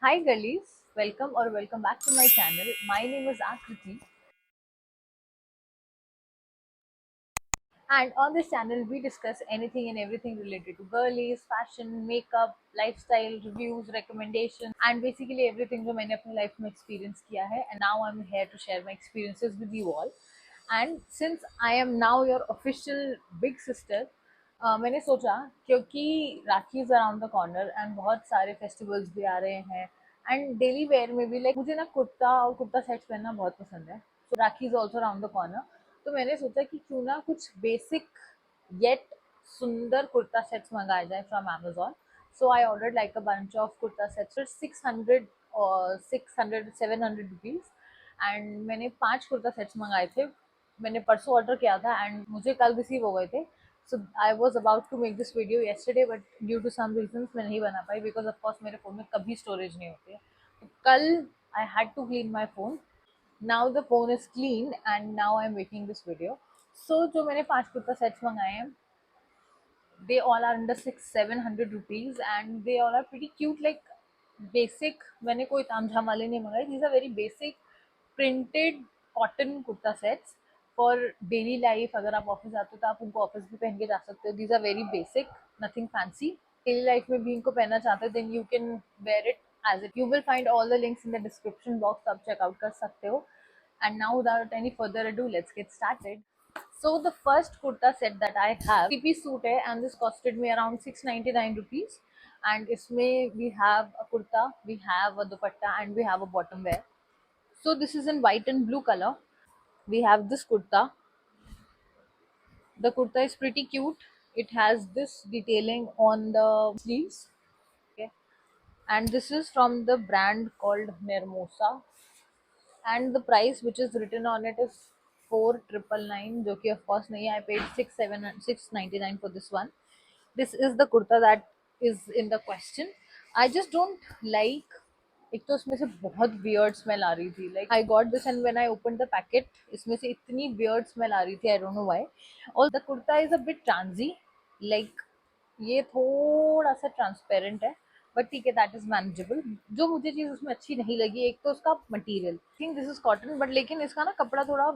Hi girlies, welcome or welcome back to my channel. My name is Akriti, and on this channel we discuss anything and everything related to girlies, fashion, makeup, lifestyle, reviews, recommendations and basically everything जो मैंने अपनी life में experience किया है, and now I'm here to share my experiences with you all. And since I am now your official big sister, मैंने सोचा क्योंकि Rakhi is around the corner and बहुत सारे फेस्टिवल्स भी आ रहे हैं एंड डेली वेयर में भी लाइक मुझे ना कुर्ता और कुर्ता सेट्स पहनना बहुत पसंद है, so Rakhi is also around the corner. तो मैंने सोचा कि क्यों ना कुछ बेसिक येट सुंदर कुर्ता सेट्स मंगाए जाए from Amazon. So I order like a bunch of kurta sets for 600 और 600 700 रुपीज. एंड मैंने 5 कुर्ता सेट्स मंगाए थे. मैंने परसों ऑर्डर किया था एंड मुझे कल रिसीव हो गए थे. So I was about to make this video yesterday but due to some reasons मैं नहीं बना पाई बिकॉज ऑफकोर्स मेरे फ़ोन में कभी स्टोरेज नहीं होती है. तो कल I had to clean my phone. Now the phone is clean and now I am making this video. So जो मैंने 5 कुर्ता सेट्स मंगाए हैं, they all are under 600 700 rupees and they all are pretty cute, like basic. मैंने कोई तामझाम वाले नहीं मंगाए. These are very basic printed cotton kurta sets for daily life. अगर आप ऑफिस जाते हो तो आप उनको ऑफिस भी पहन के जा सकते हो. These are very basic, nothing fancy. Daily life में भी इनको पहनना चाहते हो then you can wear it as it. You will find all the links in the description box, आप चेकआउट कर सकते हो. And now without any further ado, let's get started. So the first kurta set that I have, three-piece suit hai, and this costed me around 699 rupees. And isme we have a kurta, we have a dupatta, and we have a bottom wear. So this is in white and blue color. We have this kurta. The kurta is pretty cute. It has this detailing on the sleeves. Okay, and this is from the brand called Nermosa. And the price which is written on it is 4999, जो कि of course नहीं है. I paid 699 for this one. This is the kurta that is in the question. I just don't like. एक तो इसमें से बहुत weird smell आ रही थी. Like I got this and when I open the packet इसमें से इतनी वियर्ड स्मेल आ रही थी. I don't know why. और the kurta is a bit transy. Like ये थोड़ा सा ट्रांसपेरेंट है बट ठीक है, दैट इज मैनेजेबल. जो मुझे चीज उसमें अच्छी नहीं लगी, एक तो उसका material, think this is cotton but लेकिन इसका ना कपड़ा थोड़ा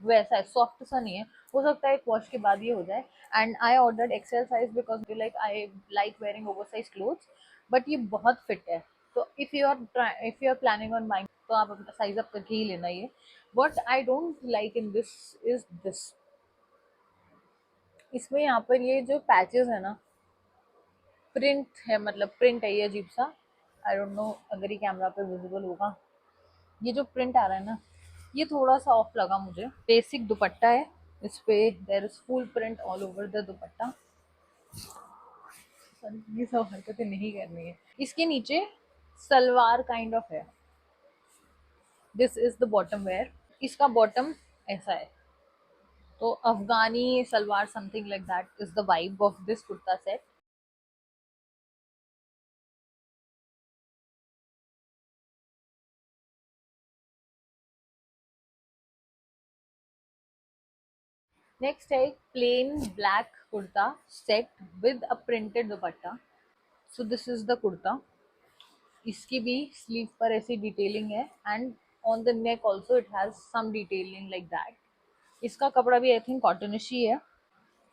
वैसा है, सॉफ्ट सा नहीं है. हो सकता है एक वॉश के बाद ये हो जाए. And I ordered XL size because like I like wearing over size clothes. But ये बहुत फिट है. तो if you are planning on buying तो आप अपना साइज अप करके ही लेना. ये what I don't like in this is this. इसमें यहाँ पर ये जो पैचेस है ना, प्रिंट है, मतलब प्रिंट है ये अजीब सा. आई डोंट नो अगर ये कैमरा पे विजिबल होगा. ये जो प्रिंट आ रहा है ना, ये थोड़ा सा ऑफ लगा मुझे. बेसिक दुपट्टा है. इस पे there is full print all over the dupatta. ये सब हरकतें नहीं करनी है. इसके नीचे सलवार काइंड ऑफ है. This is the bottom wear. इसका बॉटम ऐसा है. तो Afghani salwar something like that is the vibe of this kurta set. Next है एक plain black kurta set with a printed dupatta. So this is the kurta. इसकी भी स्लीव पर ऐसी डिटेलिंग है and on the neck also it has some detailing like that. इसका कपड़ा भी आई थिंक कॉटनिश ही है.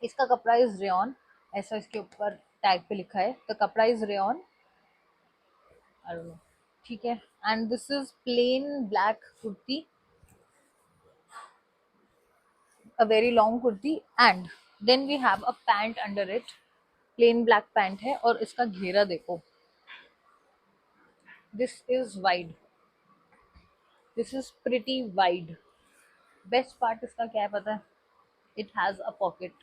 इसका कपड़ा इज रेयन. ऐसा इसके ऊपर टैग पे लिखा है, द कपड़ा is rayon. I don't no. ठीक है. And this is plain black kurti, a very long kurti. And then we have a pant under it. Plain black pant है और इसका घेरा देखो. This is wide. This is pretty wide. Best part इसका क्या है पता है? It has a pocket.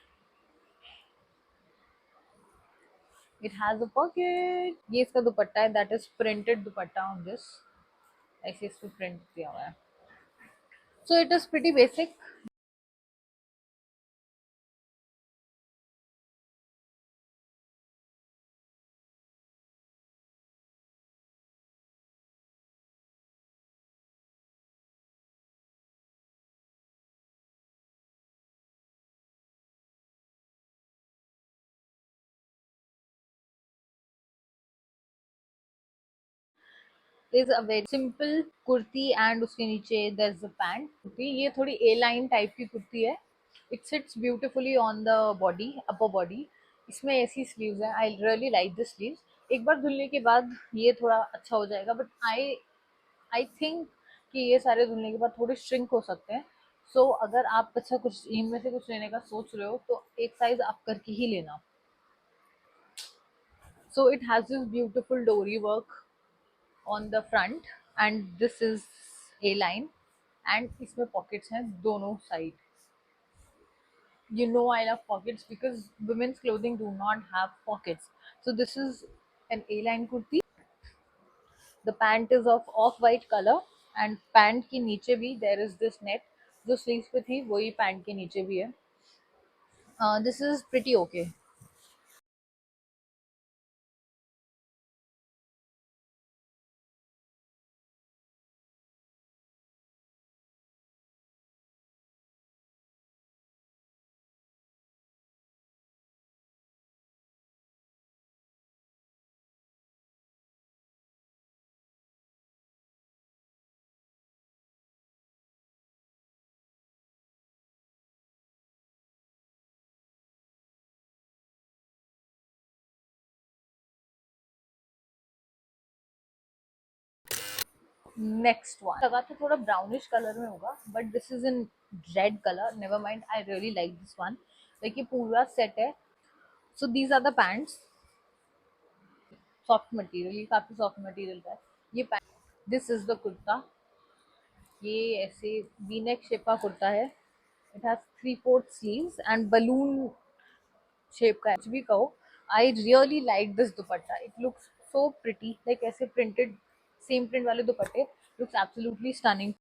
It has a pocket. ये इसका दुपट्टा है, that is printed dupatta on this. ऐसे इस पे प्रिंट किया हुआ है. So it is pretty basic. Is a very simple kurti and उसके नीचे there is a pant. Kurti ये थोड़ी ए लाइन टाइप की कुर्ती है। It sits beautifully on the body, upper body. इसमें ऐसी स्लीव्स है, आई रियली लाइक दिस स्लीव्स। एक बार धुलने के बाद ये थोड़ा अच्छा हो जाएगा, बट आई थिंक कि ये सारे धुलने के बाद थोड़े श्रिंक हो सकते हैं। सो अगर आप अच्छा कुछ इनमें से कुछ लेने का सोच रहे हो तो एक साइज आप करके ही लेना। So it has this beautiful dory work on the front, and this is a line, and इसमें pockets हैं दोनों side. You know I love pockets because women's clothing do not have pockets. So this is an A-line kurti. The pant is of off-white color, and pant के नीचे भी there is this net जो sleeves पे थी वही pant के नीचे भी है. This is pretty okay. Next one लगा था थोड़ा ब्राउनिश कलर में होगा, but this is in red colour. Never mind, I really like this one. Like ये पूरा सेट है। So these are the pants. Soft material, ये काफी सॉफ्ट मटेरियल का है ये pant. This is the kurta. ये ऐसे वी नेक शेप का कुर्ता है। It has 3/4 sleeves and balloon shape का है, कुछ भी कहो। आई really like this dupatta. It looks so pretty, like ऐसे प्रिंटेड सेम प्रिंट वाले दुपट्टे looks absolutely stunning.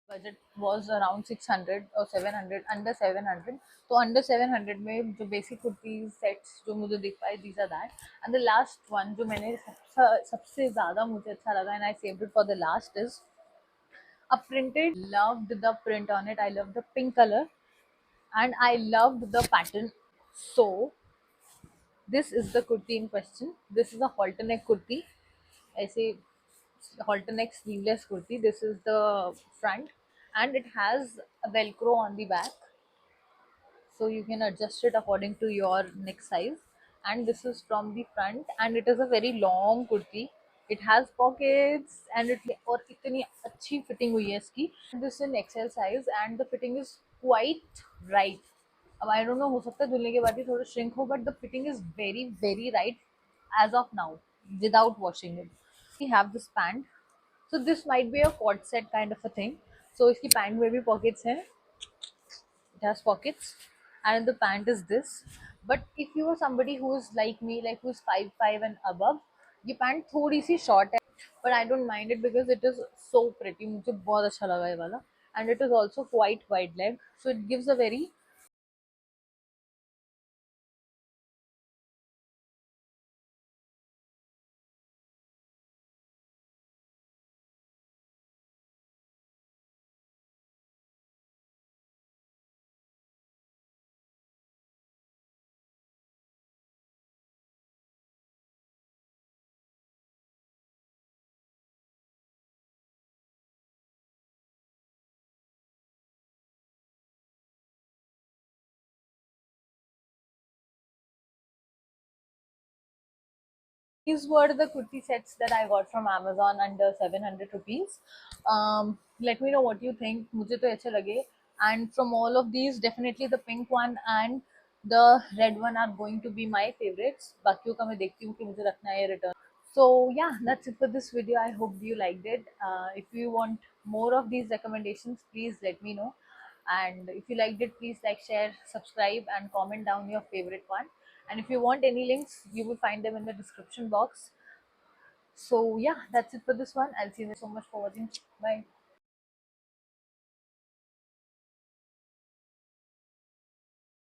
Budget was around 600 और 700, अंडर 700। तो अंडर 700 में जो बेसिक कुर्ती सेट्स जो मुझे दिख पाए, these are that. And the last one जो मैंने सबसे ज़्यादा मुझे अच्छा लगा and I saved it for the last is a printed, loved the print on it, I love the pink color, and I loved the pattern. So this is the kurti in question. This is a halter neck kurti, ऐसे halter neck sleeveless kurti. This is the front, and it has a velcro on the back, so you can adjust it according to your neck size. And this is from the front, and it is a very long kurti. It has pockets, and it और इतनी अच्छी fitting हुई है इसकी। This in XL size, and the fitting is quite right. अब आई don't no, हो सकता है धुलने के बाद ही थोड़ा श्रिंक हो, but the fitting is very very right as of now without washing it. We have this pant, so this might be a quad set kind of a thing. So इसकी pant में भी pockets हैं, it has pockets, and the pant is this. But if you are somebody who is like me, like who is 5'5" and above, ये pant थोड़ी सी short है, but I don't mind it because it is so pretty. मुझे बहुत अच्छा लगा ये वाला, and it is also quite wide leg, so it gives a very these were the kurti sets that I got from Amazon under 700 rupees. Let me know what you think. मुझे तो अच्छे लगे. And from all of these, definitely the pink one and the red one are going to be my favorites. बाकियों का मैं देखती हूँ कि मुझे रखना है return. So yeah, that's it for this video. I hope you liked it. If you want more of these recommendations, please let me know. And if you liked it, please like, share, subscribe, and comment down your favorite one. And if you want any links, you will find them in the description box. So yeah, that's it for this one. I'll see you so much for watching. Bye.